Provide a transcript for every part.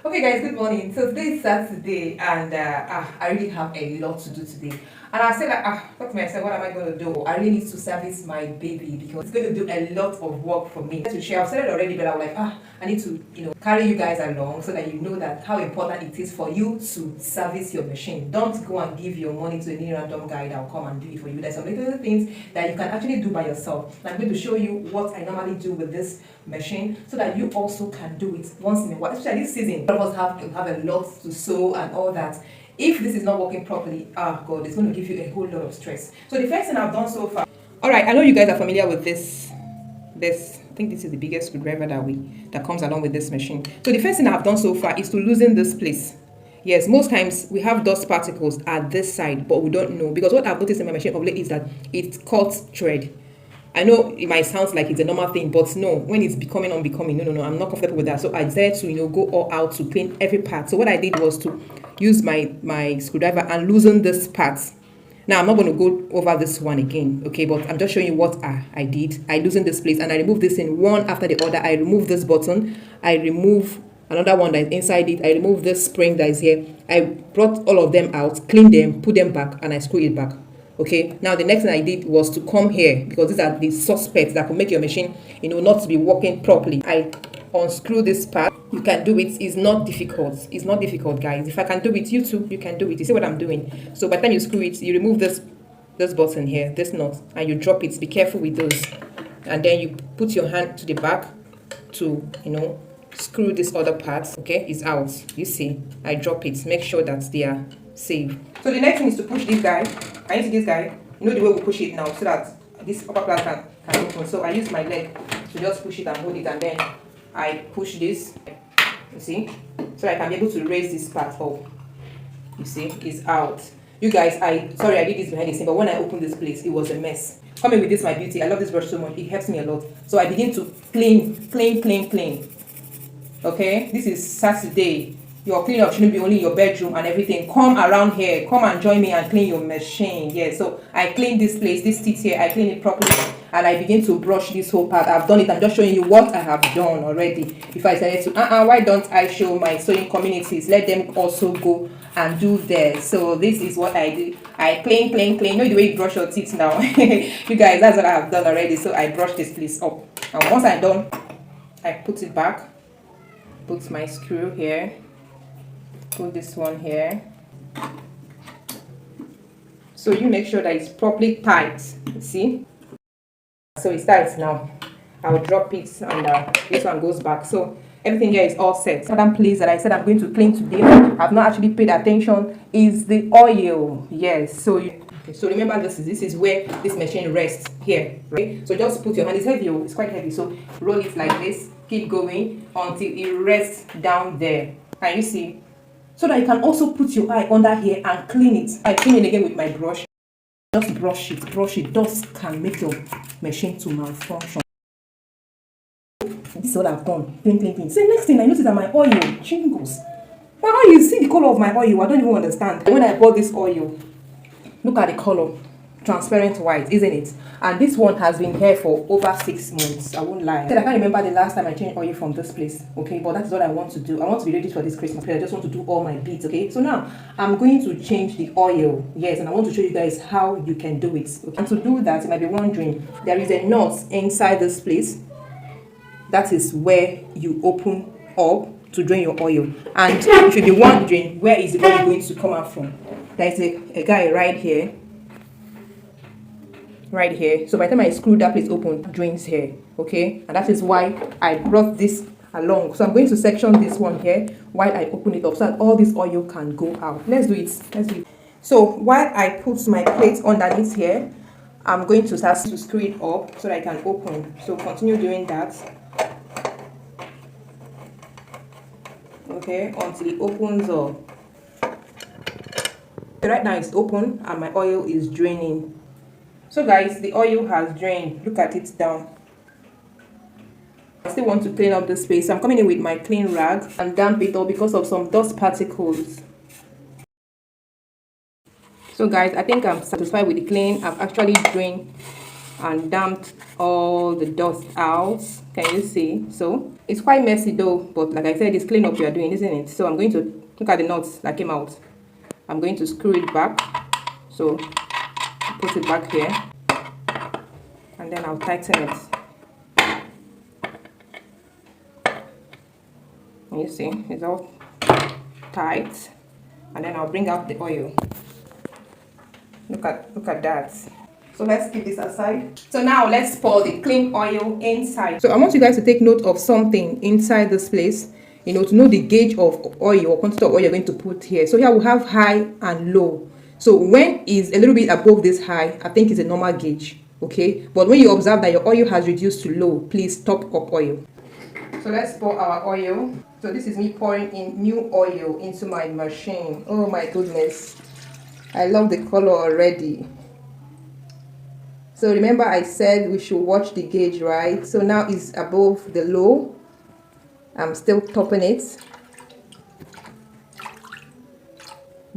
Okay, guys, good morning. So today is Saturday, and I really have a lot to do today. And I said, like, thought to myself, what am I going to do? I really need to service my baby because it's going to do a lot of work for me. To share, I've said it already, but I was like, I need to, carry you guys along so that you know that how important it is for you to service your machine. Don't go and give your money to any random guy that will come and do it for you. There's some little things that you can actually do by yourself. I'm going to show you what I normally do with this machine so that you also can do it once in a while. Especially this season, a lot of us have a lot to sew and all that. If this is not working properly, God, it's going to give you a whole lot of stress. So the first thing I've done so far. All right, I know you guys are familiar with this. I think this is the biggest screwdriver that comes along with this machine. So the first thing I've done so far is to loosen this place. Yes, most times we have dust particles at this side, but we don't know because what I've noticed in my machine of late is that it cuts thread. I know it might sound like it's a normal thing, but no, when it's becoming unbecoming, no, I'm not comfortable with that. So I decided to, go all out to clean every part. So what I did was to use my screwdriver and loosen this part. Now I'm not going to go over this one again, okay, but I'm just showing you what I did. I loosened this place and I removed this in one after the other. I removed this button, I remove another one that is inside it, I remove this spring that is here. I brought all of them out, cleaned them, put them back, and I screw it back. Okay, now the next thing I did was to come here because these are the suspects that could make your machine, not to be working properly. I unscrew this part. You can do it. It's not difficult. It's not difficult, guys. If I can do it, you too, you can do it. You see what I'm doing? So by the time you screw it, you remove this button here, this nut, and you drop it. Be careful with those. And then you put your hand to the back to, screw this other part. Okay, it's out. You see, I drop it. Make sure that they are safe. So the next thing is to push this guy. Can you see this guy? You know the way we push it now so that this upper part can open. So I use my leg to just push it and hold it, and then I push this, you see, so I can be able to raise this part up. You see, it's out. You guys, sorry I did this behind the scene, but when I opened this place, it was a mess. Coming with this, my beauty, I love this brush so much. It helps me a lot. So I begin to clean. Okay, this is Saturday. Your cleanup shouldn't be only in your bedroom and everything. Come around here. Come and join me and clean your machine. Yeah, so I clean this place, this teeth here. I clean it properly and I begin to brush this whole part. I've done it. I'm just showing you what I have done already. If I decided to, why don't I show my sewing communities? Let them also go and do theirs. So this is what I do. I clean. You know the way you brush your teeth now. You guys, that's what I have done already. So I brush this place up. And once I'm done, I put it back. Put my screw here. Put this one here, so you make sure that it's properly tight. See, so it's tight now. I'll drop it and this one goes back. So everything here is all set. Another place that I said I'm going to clean today, I've not actually paid attention, is the oil. Yes, so remember this is where this machine rests here, right? So just put your hand, it's heavy, it's quite heavy, so roll it like this, keep going until it rests down there. Can you see? So that you can also put your eye under here and clean it. I clean it again with my brush. Just brush it. Dust can make your machine to malfunction. This is what I've done. Clean. See, next thing I noticed that my oil jingles. Now how you see the color of my oil, I don't even understand. When I bought this oil, look at the color. Transparent white, isn't it? And this one has been here for over 6 months. I won't lie. I can't remember the last time I changed oil from this place. Okay, but that's what I want to do. I want to be ready for this Christmas period. I just want to do all my beads. Okay, so now I'm going to change the oil. Yes, and I want to show you guys how you can do it. Okay? And to do that, you might be wondering, there is a nut inside this place. That is where you open up to drain your oil. And you should be wondering, where is the oil going to come out from? There is a guy right here. Right here. So by the time I screw that place open, drains here. Okay, and that is why I brought this along. So I'm going to section this one here while I open it up so that all this oil can go out. Let's do it. So while I put my plate underneath here, I'm going to start to screw it up so that I can open. So continue doing that. Okay, until it opens up. Right now it's open and my oil is draining. So guys, the oil has drained. Look at it down. I still want to clean up the space. I'm coming in with my clean rag and damp it up because of some dust particles. So guys, I think I'm satisfied with the clean. I've actually drained and damped all the dust out. Can you see? So it's quite messy though, but like I said, it's cleanup you are doing, isn't it? So I'm going to look at the nuts that came out. I'm going to screw it back. So put it back here, and then I'll tighten it. And you see, it's all tight. And then I'll bring out the oil. Look at that. So let's keep this aside. So now let's pour the clean oil inside. So I want you guys to take note of something inside this place, you know, to know the gauge of oil or quantity of oil you're going to put here. So here we have high and low. So when it's a little bit above this high, I think it's a normal gauge, okay? But when you observe that your oil has reduced to low, please top up oil. So let's pour our oil. So this is me pouring in new oil into my machine. Oh my goodness. I love the color already. So remember I said we should watch the gauge, right? So now it's above the low. I'm still topping it.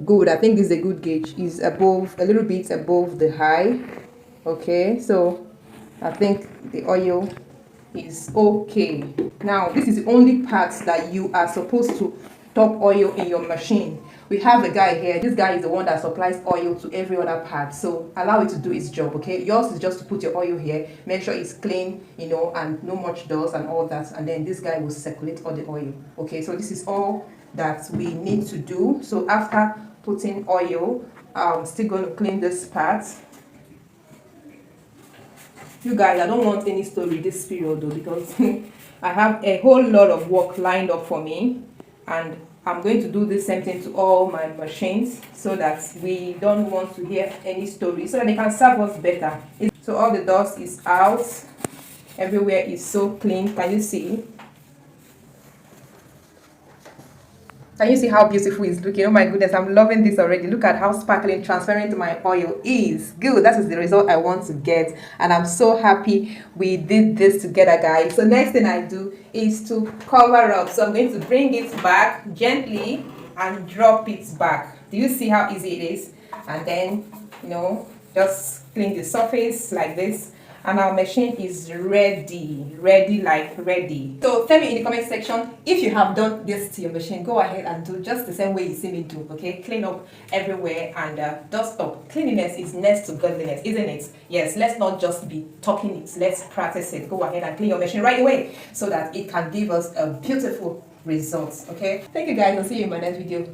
Good, I think this is a good gauge. It's above, a little bit above the high. Okay, so I think the oil is okay. Now this is the only part that you are supposed to top oil in your machine. We have a guy here. This guy is the one that supplies oil to every other part, so allow it to do its job. Okay, yours is just to put your oil here, make sure it's clean, you know, and no much dust and all that, and then this guy will circulate all the oil. Okay, so this is all that we need to do. So after putting oil, I'm still going to clean this part. You guys, I don't want any story this period though, because I have a whole lot of work lined up for me, and I'm going to do the same thing to all my machines, so that we don't want to hear any story, so that they can serve us better. So all the dust is out, everywhere is so clean. Can you see? Can you see how beautiful it's looking? Oh my goodness, I'm loving this already. Look at how sparkling, transparent my oil is. Good, that is the result I want to get. And I'm so happy we did this together, guys. So next thing I do is to cover up. So I'm going to bring it back gently and drop it back. Do you see how easy it is? And then, you know, just clean the surface like this. And our machine is ready. So tell me in the comment section if you have done this to your machine. Go ahead and do just the same way you see me do, okay? Clean up everywhere and dust up. Cleanliness is next to godliness, isn't it? Yes, let's not just be talking it, let's practice it. Go ahead and clean your machine right away so that it can give us a beautiful result, okay? Thank you guys, I'll see you in my next video.